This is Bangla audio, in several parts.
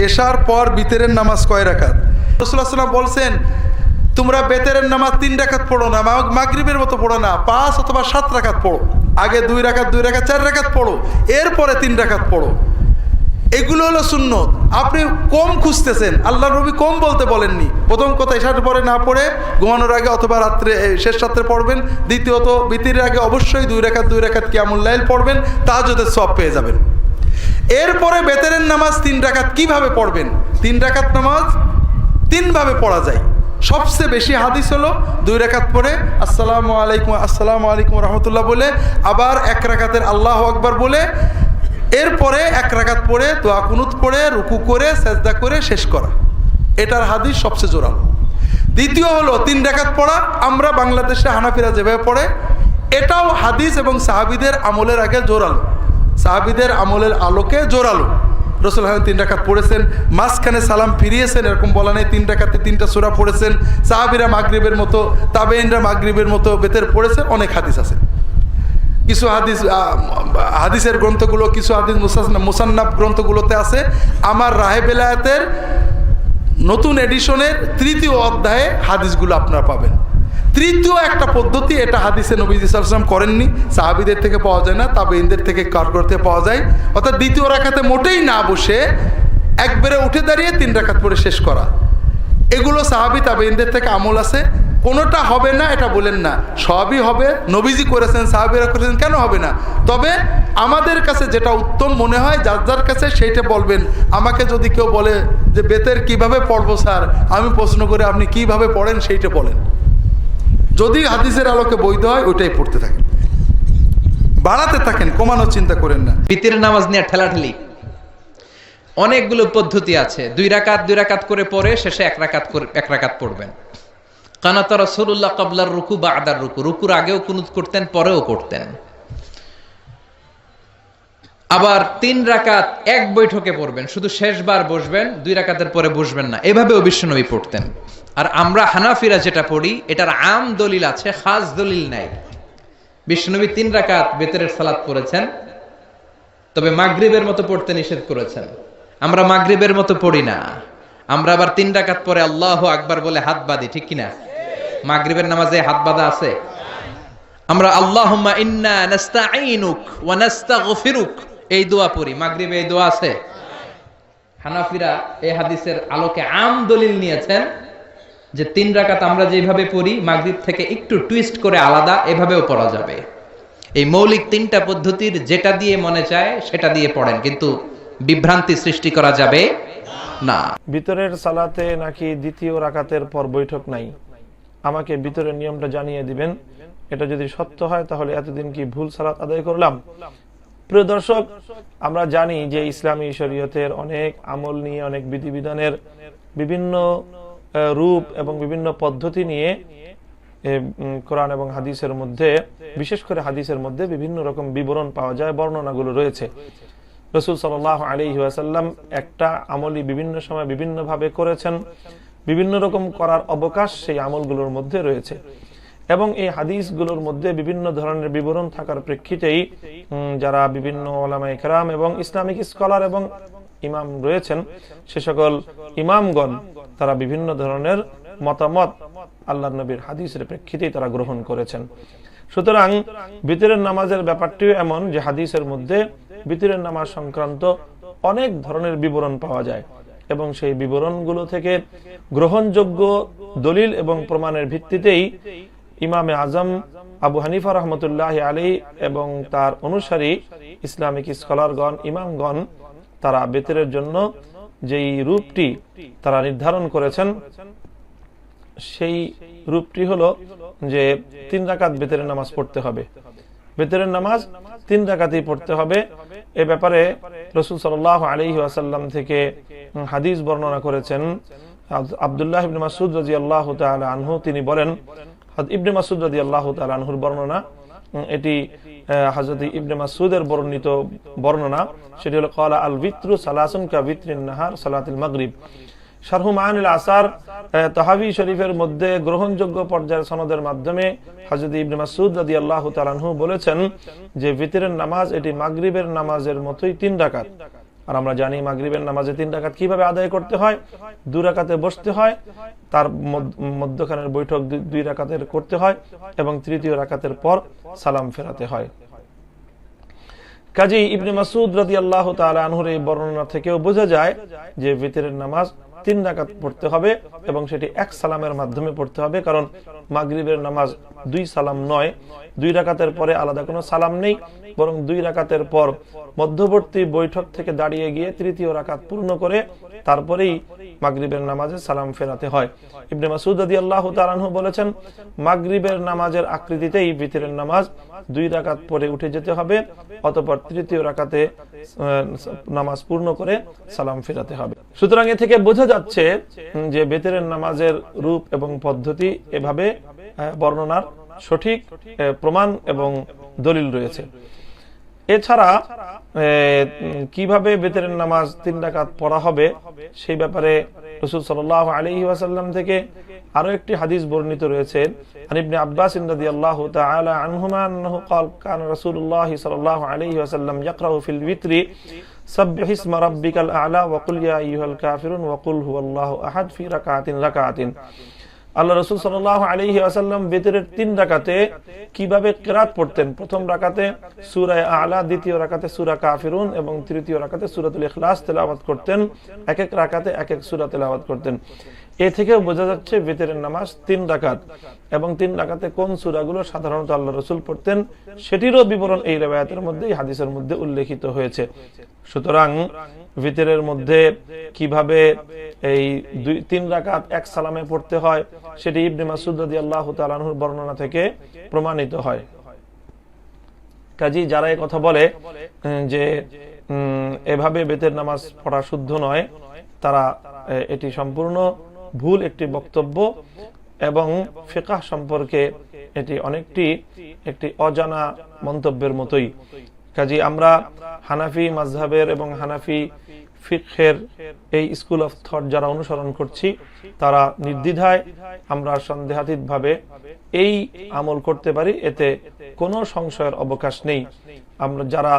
এশার পর বিতরের নামাজ কয় রাকাত? রাসূলুল্লাহ সাল্লাল্লাহু আলাইহি ওয়াসাল্লাম বলছেন, তোমরা বেতেরের নামাজ 3 রাকাত পড়ো না, মাগরিবের মতো পড়ো না, 5 অথবা 7 রাকাত পড়ো। আগে 2 রাকাত 4 রাকাত পড়ো, এরপরে 3 রাকাত পড়ো। এগুলো হলো সুন্নত। আপনি কম খুঁজতেছেন, আল্লাহ নবী কম বলতে বলেননি। প্রথম কথা, এশার পরে না পড়ে ঘুমানোর আগে অথবা রাত্রে শেষ রাত্রে পড়বেন। দ্বিতীয়ত, বিতিরের আগে অবশ্যই 2 রাকাত কিয়ামুল লাইল পড়বেন, তাহাজ্জুদের সওয়াব পেয়ে যাবেন। এরপরে বেতেরের নামাজ 3 রাকাত কিভাবে পড়বেন? 3 রাকাত নামাজ 3 ভাবে পড়া যায়। সবচেয়ে বেশি হাদিস হলো 2 রাকাত পড়ে আসসালামু আলাইকুম রহমতুল্লাহ বলে, আবার 1 রাকাতের আল্লাহু আকবার বলে, এরপরে 1 রাকাত পড়ে দোয়া কুনুত পড়ে রুকু করে সেজদা করে শেষ করা। এটার হাদিস সবচেয়ে জোরালো। দ্বিতীয় হলো 3 রাকাত পড়া, আমরা বাংলাদেশে হানাফিরা যেভাবে পড়ে, এটাও হাদিস এবং সাহাবীদের আমলের আগে জোরালো, সাহাবীদের আমলের আলোকে জোরালো। রাসূলুল্লাহ 3 রাকাত পড়েছেন, মাঝখানে সালাম ফিরিয়েছেন, এরকম বলা নেই। 3 রাকাতে 3টা সূরা পড়েছেন। সাহাবীরা মাগরিবের মতো, তাবেঈনরা মাগরিবের মতো বেতের পড়েছেন। অনেক হাদিস আছে। কিছু হাদিসের গ্রন্থগুলো, কিছু হাদিস মুসান্নাফ গ্রন্থগুলোতে আছে। আমার রাহে বেলায়েতের নতুন এডিশনের 3য় অধ্যায়ে হাদিসগুলো আপনারা পাবেন। 3য় একটা পদ্ধতি, এটা হাদিসে নবী সাল্লাল্লাহু আলাইহি ওয়াসাল্লাম করেননি, সাহাবীদের থেকে পাওয়া যায় না, তাবেঈনদের থেকে করতে পাওয়া যায়। অর্থাৎ 2য় রাকাতে মোটেই না বসে একবারে উঠে দাঁড়িয়ে 3 রাকাত পড়ে শেষ করা। এগুলো সাহাবী তাবেঈনদের থেকে আমল আছে। কোনোটা হবে না এটা বলেন না, সবই হবে। নবীজি করেছেন, সাহাবীরা করেছেন, কেন হবে না? তবে আমাদের কাছে যেটা উত্তম মনে হয়, যার যার কাছে সেইটা বলবেন। আমাকে যদি কেউ বলে যে বেতের কিভাবে পড়বো স্যার, আমি প্রশ্ন করে আপনি কিভাবে পড়েন সেইটা বলেন। যদি হাদিসের আলোকে বৈধ হয় ওইটাই পড়তে থাকেন, বাড়াতে থাকেন, কমানোর চিন্তা করেন না। বিতিরের নামাজ নিয়ে ঠেলাঠেলি অনেকগুলো পদ্ধতি আছে। 2 রাকাত করে পড়ে শেষে 1 রাকাত পড়বেন। কানাত রাসূলুল্লাহ ক্বাবলার রুকু বা'দার রুকু, রুকুর আগেও কুনুত করতেন, পরেও করতেন। আবার 3 রাকাত এক বৈঠকে পড়বেন, শুধু শেষবার বসবেন, 2 রাকাতের পরে বসবেন না, এভাবেও বিশ্বনবী পড়তেন। আর আমরা হানাফিরা যেটা পড়ি, এটার আম দলিল আছে, খাস দলিল নাই। বিশ্বনবী 3 রাকাত বেতরের সালাত পড়েছেন, তবে মাগরিবের মতো পড়তে নিষেধ করেছেন। আমরা মাগরিবের মতো পড়ি না, আমরা আবার 3 রাকাত পরে আল্লাহু আকবার বলে হাত বাঁধি, ঠিক কিনা? মাগরিবের নামাজে হাত বাঁধা আছে? আমরা আল্লাহুম্মা ইন্না নাস্তাঈনুক ওয়া নাস্তাগফিরুক এই দোয়া পড়ি, মাগরিবে এই দোয়া আছে? হানাফিরা এই হাদিসের আলোকে আম দলিল নিয়েছেন যে 3 রাকাত আমরা যেভাবে পড়ি, মাগরিব থেকে একটু টুইস্ট করে আলাদা, এভাবেও পড়া যাবে। এই মৌলিক 3টা পদ্ধতির যেটা দিয়ে মনে চায় সেটা দিয়ে পড়েন, কিন্তু বিভ্রান্তি সৃষ্টি করা যাবে না। ভিতরের সালাতে নাকি 2য় রাকাতের পর বৈঠক নাই, আমাকে ভিতরের নিয়মটা জানিয়ে দিবেন। এটা যদি সত্য হয় তাহলে এতদিন কি ভুল সালাত আদায় করলাম? প্রিয় দর্শক, আমরা জানি যে ইসলামী শরীয়তের অনেক আমল নিয়ে, অনেক বিধিবিধানের বিভিন্ন রূপ এবং বিভিন্ন পদ্ধতি নিয়ে কোরআন এবং হাদিসের মধ্যে, বিশেষ করে হাদিসের মধ্যে বিভিন্ন রকম বিবরণ পাওয়া যায়, বর্ণনাগুলো রয়েছে। রাসূল সাল্লাল্লাহু আলাইহি ওয়াসাল্লাম একটা আমলই বিভিন্ন সময় বিভিন্ন ভাবে করেছেন, বিভিন্ন রকম করার অবকাশ সেই আমলগুলোর মধ্যে রয়েছে। এবং এই হাদিসগুলোর মধ্যে বিভিন্ন ধরনের বিবরণ থাকার প্রেক্ষিতেই যারা বিভিন্ন উলামায়ে কেরাম এবং ইসলামিক স্কলার এবং ইমাম রয়েছেন, সে সকল ইমামগণ তারা বিভিন্ন ধরনের মতামত আল্লাহর নবীর হাদিসের প্রেক্ষিতেই তারা গ্রহণ করেছেন। সুতরাং ভিতরের নামাজের ব্যাপারটিও এমন যে হাদিসের মধ্যে ভিতরের নামাজ সংক্রান্ত অনেক ধরনের বিবরণ পাওয়া যায়, এবং সেই বিবরণগুলো থেকে গ্রহণযোগ্য দলিল এবং প্রমাণের ভিত্তিতেই ইমামে আজম আবু হানিফা রহমতুল্লাহি আলাইহি এবং তার অনুসারী ইসলামিক স্কলারগণ, ইমামগণ, তারা বেতরের জন্য যেই রূপটি তারা নির্ধারণ করেছেন, সেই রূপটি হলো যে 3 রাকাত বেতরের নামাজ পড়তে হবে। বেতরের নামাজ 3 রাকাতই পড়তে হবে। এ ব্যাপারে রাসূল সাল্লাল্লাহু আলাইহি ওয়াসাল্লাম থেকে হাদিস বর্ণনা করেছেন আব্দুল্লাহ ইবনে মাসউদ রাদিয়াল্লাহু তাআলা আনহু। তিনি বলেন, ইবনে মাসউদ রাদিয়াল্লাহু তাআলা আনহুর বর্ণনা, এটি হযরত ইবনে মাসউদের বর্ণিত বর্ণনা, সেটি হলো ক্বালা আল বিত্রু সালাসুন কা বিত্রিন নাহার সালাতুল মাগরিব। শারহু মাআনিল আসার তাহাবী শরীফের মধ্যে গ্রহণযোগ্য পর্যায়ের সনদের মাধ্যমে হযরত ইবনে মাসউদ রাদিয়াল্লাহু তাআলা আনহু বলেছেন যে ভিতরের নামাজ এটি মাগরিবের নামাজের মতোই 3 রাকাত। আর আমরা জানি মাগরিবের নামাজে 3 রাকাত কিভাবে আদায় করতে হয়। 2 রাকাতে বসতে হয়, তার মধ্যখানের বৈঠক 2 রাকাতের করতে হয় এবং তৃতীয় রাকাতের পর সালাম ফেরাতে হয়। কাজী ইবনে মাসউদ রাদিয়াল্লাহু তাআলা আনহুর এই বর্ণনা থেকেও বোঝা যায় যে ভিতরের নামাজ 3 রাকাত পড়তে হবে এবং সেটি এক সালামের মাধ্যমে পড়তে হবে, কারণ মাগরিবের নামাজ 2 সালাম নয়। 2 রাকাতের পরে আলাদা কোনো সালাম নেই, বরং 2 রাকাতের পর মধ্যবর্তী বৈঠক থেকে দাঁড়িয়ে গিয়ে তৃতীয় রাকাত পূর্ণ করে তারপরেই মাগরিবের নামাজে সালাম ফেরাতে হয়। ইবনে মাসউদ রাদিয়াল্লাহু তাআলা আনহু বলেছেন, মাগরিবের নামাজের আকৃতিতেই ভিতরের নামাজ 2 রাকাত পরে উঠে যেতে হবে, অতঃপর তৃতীয় রাকাতে নামাজ পূর্ণ করে সালাম ফেরাতে হবে। সুতরাং এ থেকে বোঝা যাচ্ছে যে ভিতরের নামাজের রূপ এবং পদ্ধতি এভাবে বর্ণনার সঠিক প্রমাণ এবং দলিল রয়েছে। এছাড়া কিভাবে ভিতরের নামাজ 3 রাকাত পড়া হবে সেই ব্যাপারে রাসূল সাল্লাল্লাহু আলাইহি ওয়াসাল্লাম থেকে আরো একটি হাদিস বর্ণিত রয়েছে। আন ইবনে আব্বাস রাদিয়াল্লাহু তাআলা আনহুমা আন্নাহু قال كان رسول الله صلى الله عليه وسلم يقرأ في الوتر سبح اسم ربك الأعلى وقل يا أيها الكافرون وقل هو الله أحد في ركعة আল্লাহ রাসূল সাল্লাল্লাহু আলাইহি ওয়াসাল্লাম ভিতরের 3 রাকাতে কিভাবে কিরাত পড়তেন। প্রথম রাকাতে সূরা আ'লা, দ্বিতীয় রাকাতে সূরা কাফিরুন এবং তৃতীয় রাকাতে সূরাতুল ইখলাস তেলাওয়াত করতেন। এক এক রাকাতে এক এক সূরা তেলাওয়াত করতেন। এ থেকেও বোঝা যাচ্ছে ভিতরের নামাজ 3 রাকাত এবং 3 রাকাতে কোন সূরাগুলো সাধারণত আল্লাহ রাসূল পড়তেন সেটিরও বিবরণ এই riwayaতের মধ্যে, এই হাদিসের মধ্যে উল্লেখিত হয়েছে। সুতরাং ভিতরের মধ্যে কিভাবে এই 3 রাকাত এক সালামে পড়তে হয় সেটি ইবনে মাসউদ রাদিয়াল্লাহু তাআলা আনহুর বর্ণনা থেকে প্রমাণিত হয়। কাজী যারা এই কথা বলে যে এভাবে ভিতরের নামাজ পড়া শুদ্ধ নয়, তারা এটি সম্পূর্ণ ভুল একটি বক্তব্য এবং ফিকহ সম্পর্কে এটি একটি অজানা মন্তব্যের মতোই। কাজী আমরা হানাফি মাযহাবের এবং হানাফি ফিকহের এই স্কুল অফ থট যারা অনুসরণ করছি, তারা নির্দ্বিধায় আমরা সন্দেহাতীতভাবে এই আমল করতে পারি, এতে কোনো সংশয়ের অবকাশ নেই। আমরা যারা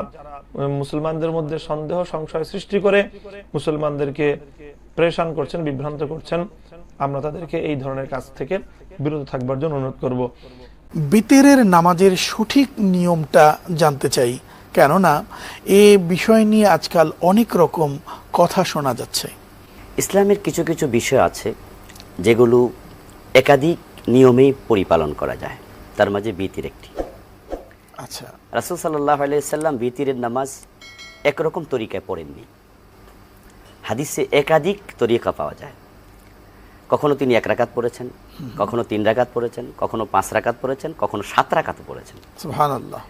মুসলমানদের মধ্যে সন্দেহ সংশয় সৃষ্টি করে মুসলমানদেরকে পরেশান করছেন, বিভ্রান্ত করছেন, আমরা তাদেরকে এই ধরনের কাজ থেকে বিরত থাকবার জন্য অনুরোধ করব। বিতরের নামাজের সঠিক নিয়মটা জানতে চাই, কেননা এ বিষয় নিয়ে আজকাল অনেক রকম কথা শোনা যাচ্ছে। ইসলামের কিছু কিছু বিষয় আছে যেগুলো একাধিক নিয়মে পরিপালন করা যায়, তার মাঝে বিতির একটি। আচ্ছা, রাসূল সাল্লাল্লাহু আলাইহি সাল্লাম বিতিরের নামাজ একরকম তরিকায় পড়েননি। হাদিসে একাধিক তরিকা পাওয়া যায়। কখনো তিনি 1 রাকাত পড়েছেন, কখনো 3 রাকাত পড়েছেন, কখনো 5 রাকাত পড়েছেন, কখনো 7 রাকাত পড়েছেন। সুবহানাল্লাহ।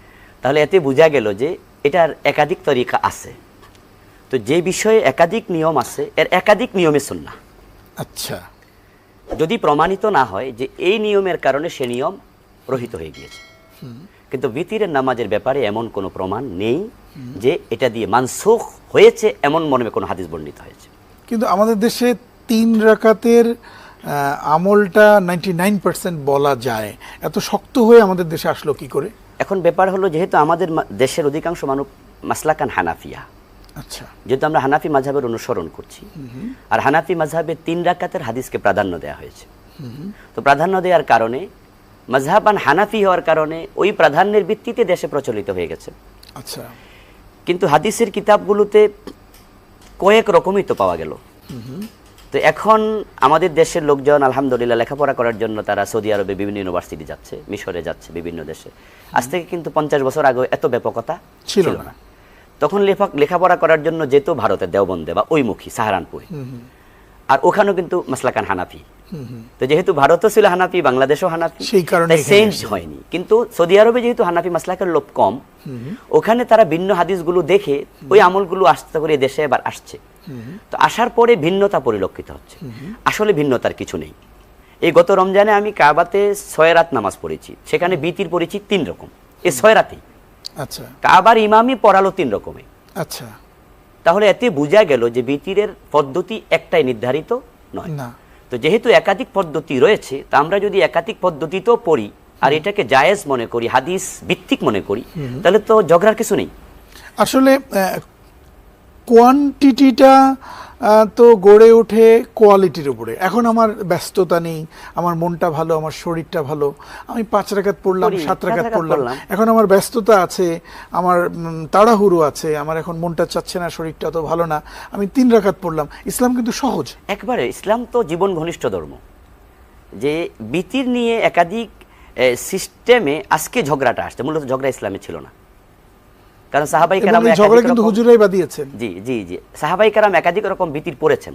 তাহলে এতে বোঝা গেল যে এটার একাধিক তরিকা আছে। তো যে বিষয়ে একাধিক নিয়ম আছে, এর একাধিক নিয়মে সুন্নাহ। আচ্ছা, যদি প্রমাণিত না হয় যে এই নিয়মের কারণে সে নিয়ম রহিত হয়ে গিয়েছে, কিন্তু বিতিরের নামাজের ব্যাপারে এমন কোনো প্রমাণ নেই যে এটা দিয়ে মানসুখ হয়েছে, এমন মনে কোনো হাদিস বর্ণিত হয়েছে। কিন্তু আমাদের দেশে 3 রাকাতের আমলটা 99% বলা যায়, এত শক্ত হয়ে আমাদের দেশে আসলো কি করে? এখন ব্যাপার হলো, যেহেতু আমাদের দেশের অধিকাংশ মানুষ মাসলাকান হানাফিয়া, আচ্ছা, যেহেতু আমরা হানাফি মাযহাবের অনুসরণ করছি, আর হানাফি মাযহাবে 3 রাকাতের হাদিসকে প্রাধান্য দেওয়া হয়েছে। তো প্রাধান্য দেওয়ার কারণে, মাযহাবান হানাফি হওয়ার কারণে ওই প্রাধান্যের ভিত্তিতে দেশে প্রচলিত হয়ে গেছে। আচ্ছা, কিন্তু হাদিসের কিতাবগুলোতে কয়েক রকমই তো পাওয়া গেল। তো এখন আমাদের দেশের লোকজন আলহামদুলিল্লাহ লেখাপড়া করার জন্য তারা সৌদি আরবে বিভিন্ন ইউনিভার্সিটি যাচ্ছে, মিশরে যাচ্ছে, বিভিন্ন দেশে। আজ থেকে কিন্তু 50 বছর আগে এত ব্যাপকতা ছিল না। তখন লেখাপড়া করার জন্য যেত ভারতের দেওবন্দে বা ওইমুখী সাহারানপুরে, আর ওখানেও কিন্তু মাসলাকান হানাফি। তো যেহেতু ভারতও ছিল হানাফি, বাংলাদেশও হানাফি, সেই কারণে চেঞ্জ হয়নি। কিন্তু সৌদি আরবে যেহেতু হানাফি মাসলাকের লোক কম, ওখানে তারা ভিন্ন হাদিসগুলো দেখে ওই আমলগুলো আস্তে করে দেশে এবার আসছে। তো আসার পরে ভিন্নতা পরিলক্ষিত হচ্ছে। আসলে ভিন্নতার কিছু নেই। এই গত রমজানে আমি কাবাতে 6 রাত নামাজ পড়েছি, সেখানে বিতির পড়েছি 3 রকম, এই 6 রাতেই। আচ্ছা, কাবার ইমামই পড়ালো 3 রকমে। আচ্ছা, তাহলে এতে বোঝা গেল যে বিতিরের পদ্ধতি একটাই নির্ধারিত নয়। না, তো যেহেতু একাধিক পদ্ধতি রয়েছে, তা আমরা যদি একাধিক পদ্ধতিতেও পড়ি আর এটাকে জায়েজ মনে করি, হাদিস ভিত্তিক মনে করি, তাহলে তো ঝগড়ার কিছু নেই। আসলে কোয়ান্টিটিটা তো গড়ে ওঠে কোয়ালিটির উপরে। এখন আমার ব্যস্ততা নেই, আমার মনটা ভালো, আমার শরীরটা ভালো, আমি 5 রাকাত পড়লাম, 7 রাকাত পড়লাম। এখন আমার ব্যস্ততা আছে, আমার তাড়াহুড়ো আছে, আমার এখন মনটা চাচ্ছে না, শরীরটা তো ভালো না, আমি 3 রাকাত পড়লাম। ইসলাম কিন্তু সহজ একবারে। ইসলাম তো জীবন ঘনিষ্ঠ ধর্ম, যে বিতির নিয়ে একাধিক সিস্টেমে আজকে ঝগড়াটা আসছে, মূলত ঝগড়া ইসলামে ছিল না। কারণ সাহাবাই কেরাম ঝগড়া কিন্তু হুজুরাই বাদিয়েছেন। জি জি জি, সাহাবাই কেরাম একাধিক রকম বিতির পড়েছেন।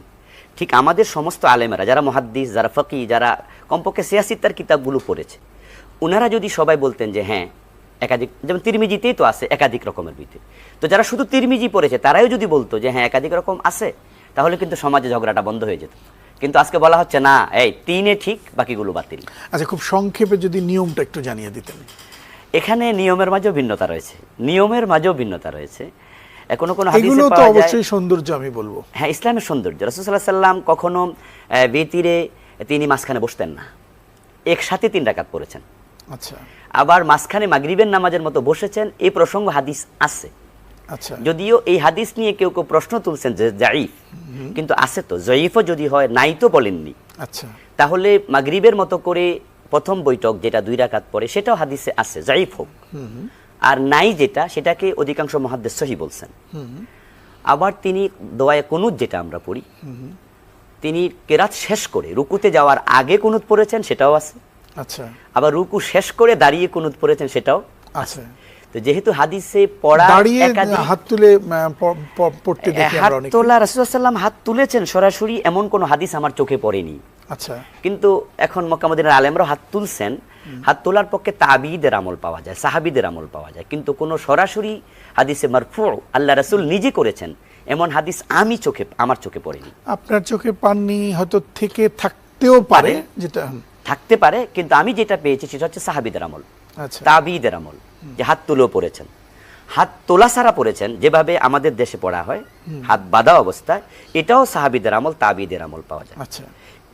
ঠিক আমাদের সমস্ত আলেমেরা, যারা মুহাদ্দিস, যারা ফকি, যারা কমপক্ষে সিয়াসিত্তার কিতাবগুলো পড়েছে, ওনারা যদি সবাই বলতেন যে হ্যাঁ একাধিক, যেমন তিরমিজিতেই তো আছে একাধিক রকমের বিতি, তো যারা শুধু তিরমিজি পড়েছে তারাই যদি বলতো যে হ্যাঁ একাধিক রকম আছে, তাহলে কিন্তু সমাজে ঝগড়াটা বন্ধ হয়ে যেত। কিন্তু আজকে বলা হচ্ছে না, এই 3 ঠিক, বাকিগুলো বাতিল। আচ্ছা, খুব সংক্ষেপে যদি নিয়মটা একটু জানিয়ে দিতেন। এখানে নিয়মের মাঝেও ভিন্নতা রয়েছে, নিয়মের মাঝেও ভিন্নতা রয়েছে। কোনো কোনো হাদিসে এগুলো তো পাওয়া যায়, অবশ্যই সৌন্দর্য আমি বলবো। হ্যাঁ, ইসলামের সৌন্দর্য। রাসূল সাল্লাল্লাহু আলাইহি সাল্লাম কখনো বেতিরে তিনি মাঝখানে বসতেন না, একসাথে 3 রাকাত পড়েছেন। আচ্ছা আবার মাঝখানে মাগরিবের নামাজের মতো বসেছেন, এই প্রসঙ্গ হাদিস আছে। আচ্ছা, যদিও এই হাদিস নিয়ে কেউ কেউ প্রশ্ন তুলছেন যে জাইফ, কিন্তু আছে তো, জয়ীফও যদি হয়, নাই তো বলেননি। আচ্ছা, তাহলে মাগরিবের মতো করে প্রথম বৈঠক যেটা 2 রাকাত পড়ে, সেটাও হাদিসে আছে, জাইফ হোক আর নাই যেটা, সেটাকে অধিকাংশ মুহাদ্দিস সহিহ বলছেন। আবার তিনি দোয়ায়ে কুনুত যেটা আমরা পড়ি, তিনি কেরাত শেষ করে রুকুতে যাওয়ার আগে কুনুত পড়েছেন, সেটাও আছে। আচ্ছা, আবার রুকু শেষ করে দাঁড়িয়ে কুনুত পড়েছেন, সেটাও আচ্ছা। তো যেহেতু হাদিসে পড়া দাঁড়িয়ে হাত তুলে পড়তে দেখি হাত আমরা অনেক। তোলা, রাসূলুল্লাহ সাল্লাল্লাহু আলাইহি ওয়াসাল্লাম হাত তুলেছেন সরাসরি, এমন কোন হাদিস আমার চোখে পড়েনি। আচ্ছা, কিন্তু এখন মক্কা মদিনার আলেমরা হাত তুলছেন, হাত তোলার পক্ষে তাবিঈদের আমল পাওয়া যায়, সাহাবীদের আমল পাওয়া যায়, কিন্তু কোন সরাসরি হাদিসে মারফু আল্লাহ রাসূল নিজে করেছেন এমন হাদিস আমার চোখে পড়েনি। আপনার চোখে পাননি, হয়তো থেকে থাকতেও পারে, যেটা থাকতে পারে, কিন্তু আমি যেটা পেয়েছি সেটা হচ্ছে সাহাবীদের আমল, আচ্ছা, তাবিঈদের আমল, যে হাত তুলেও পড়েছেন। হাত তোলা ছাড়া পড়েছেন, যেভাবে আমাদের দেশে পড়া হয় হাত বাঁধা অবস্থায়, এটাও সাহাবীদের আমল, তাবিঈদের আমল পাওয়া যায়। আচ্ছা,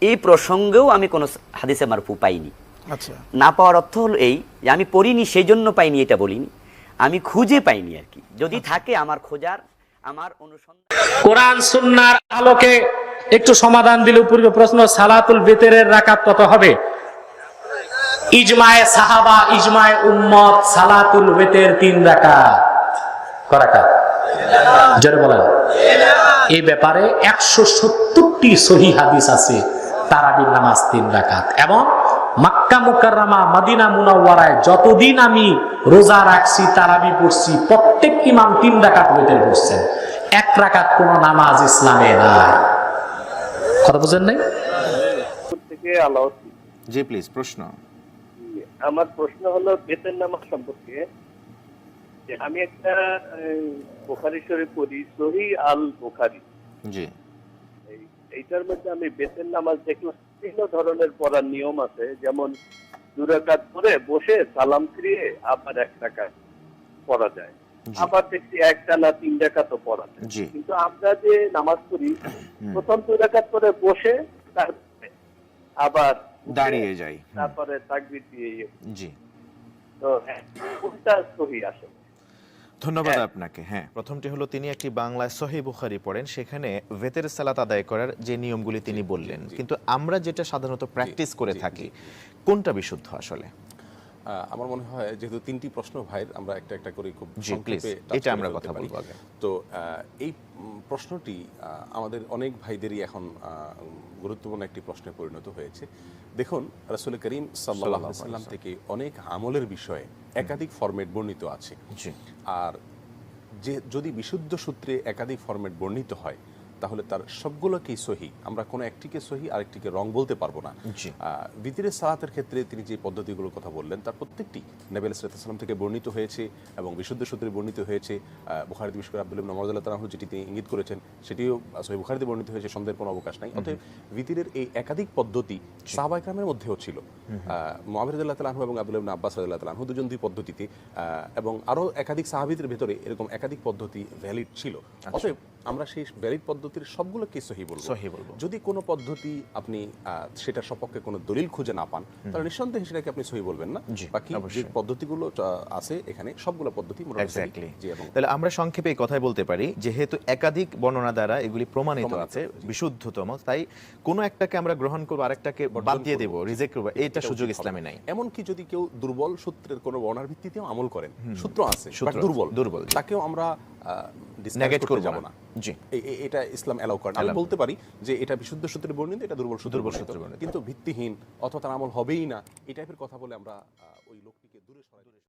এই প্রসঙ্গেও আমি কোন হাদিসে মারফু পাইনি। আচ্ছা। না পাওয়ার অর্থ হলো এই যে আমি পড়িনি সেই জন্য পাইনি, এটা বলিনি, আমি খুঁজে পাইনি আর কি। যদি থাকে আমার খোঁজার, আমার অনুসন্ধান। কোরআন সুন্নাহর আলোকে একটু সমাধান দিলে পূর্ব প্রশ্ন, সালাতুল ভিতরের রাকাত কত হবে? ইজমায়ে সাহাবা, ইজমায়ে উম্মত, সালাতুল ভিতর 3 রাকাত। ক রাকাত? জোরে বলেন। এই ব্যাপারে 170টি সহিহ হাদিস আছে। তারাবির নামাজ 3 রাকাত। এবং মক্কা মুকাররমা, মদিনা মুনাওয়ারায় যতদিন আমি রোজা রাখছি, তারাবি পড়ছি, প্রত্যেক ইমাম 3 রাকাত ভিতর পড়ছেন। 1 রাকাত কোন নামাজ ইসলামে নাই। কথা বুঝেন নাই? জি প্লিজ, প্রশ্ন। আমার প্রশ্ন হলো বেতের নামাজ সম্পর্কে। যে আমি একটা বুখারী শরীফ পড়ি, সহিহ আল বুখারী, জি, এইটার মধ্যে আমি বেতের নামাজ দেখলাম বিভিন্ন ধরনের পড়ার নিয়ম আছে। যেমন 2 রাকাত পড়ে বসে সালাম ফিরিয়ে আবার 1 রাকাত পড়া যায়, আবার দেখছি একটানা 3 রাকাতও পড়া যায়। কিন্তু আমরা যে নামাজ পড়ি, প্রথম 2 রাকাত পরে বসে তারপরে আবার দাঁড়িয়ে যাই, তারপরে তাকবীর দিয়ে। জি, তো কোনটা সহিহ আসলে? ধন্যবাদ আপনাকে। হ্যাঁ, প্রথমটি হলো তিনি একটি বাংলায় সহিহ বুখারী পড়েন, সেখানে ভেতর সালাত আদায় করার যে নিয়মগুলি তিনি বললেন, কিন্তু আমরা যেটা সাধারণত প্র্যাকটিস করে থাকি, কোনটা বিশুদ্ধ আসলে? আমার মনে হয় যেহেতু 3টি প্রশ্ন ভাইয়ের, আমরা একটা একটা করে খুব সংক্ষেপে এটা আমরা কথা বলবো আগে। তো এই প্রশ্নটি আমাদের অনেক ভাইদেরই এখন গুরুত্বপূর্ণ একটি প্রশ্নে পরিণত হয়েছে। দেখুন, রাসূল করিম সাল্লাল্লাহু আলাইহি ওয়াসাল্লাম থেকে অনেক আমলের বিষয়ে একাধিক ফরম্যাট বর্ণিত আছে। আর যে যদি বিশুদ্ধ সূত্রে একাধিক ফরম্যাট বর্ণিত হয়, তাহলে তার সবগুলোকেই সহিহ। আমরা কোনো একটিকে সহিহ আরেকটিকে রং বলতে পারবো না। ভিতরের সালাতের ক্ষেত্রে তিনি যে পদ্ধতিগুলোর কথা বললেন, তার প্রত্যেকটি নবী আলাইহিস সালাম থেকে বর্ণিত হয়েছে এবং বিশুদ্ধ সূত্রে বর্ণিত হয়েছে। বুখারীতে বিশেষ করে আব্দুল্লাহ ইবনে ওমর রাদিয়াল্লাহু তাআলা যেটি তিনি ইঙ্গিত করেছেন, সেটিও সহিহ বুখারীতে বর্ণিত হয়েছে, সন্দেহের কোনো অবকাশ নাই। অতএব ভিতরের এই একাধিক পদ্ধতি সাহাবায়ে কেরামের মধ্যেও ছিল। মুআবিয়া রাদিয়াল্লাহু তাআলা এবং আব্দুল্লাহ ইবনে আব্বাস রাদিয়াল্লাহু তাআলা দুজন দুই পদ্ধতিতে, এবং আরও একাধিক সাহাবীদের ভেতরে এরকম একাধিক পদ্ধতি ভ্যালিড ছিল। অতএব আমরা সেই ভ্যালিড পদ্ধতির সবগুলোকে সহি বলবো। সহি বলবো। যদি কোনো পদ্ধতি আপনি সেটার সপক্ষে কোনো দলিল খুঁজে না পান, তাহলে নিঃসন্দেহে সেটাকে আপনি সহি বলবেন না। জি, বাকি যে অবশ্যই। পদ্ধতিগুলো আছে এখানে সবগুলো পদ্ধতি মোটামুটি সহি। এক্স্যাক্টলি। জি, এবং তাহলে আমরা সংক্ষেপে এই কথাই বলতে পারি, যেহেতু একাধিক বর্ণনা দ্বারা এগুলি প্রমাণিত আছে বিশুদ্ধতম, তাই কোনো একটাকে আমরা গ্রহণ করবো, আরেকটাকে বাদ দিয়ে দেবো, রিজেক্ট করবো, এইটা সুযোগ ইসলামে নাই। এমনকি যদি কেউ দুর্বল সূত্রের কোনো বর্ণার ভিত্তিতেও আমল করেন, সূত্র আছে সূত্র but দুর্বল দুর্বল, জি। তাকেও আমরা নেগেট করব যাব না। না। জি, এটা ইসলাম এলাও করে না। আমি বলতে পারি যে এটা বিশুদ্ধ সূত্রে বর্ণিত, এটা দুর্বল সূত্রে বর্ণিত, কিন্তু ভিত্তিহীন অথবা তার আমল হবেই না এই টাইপের কথা বলে আমরা ওই লোকটিকে দূরে সরাই।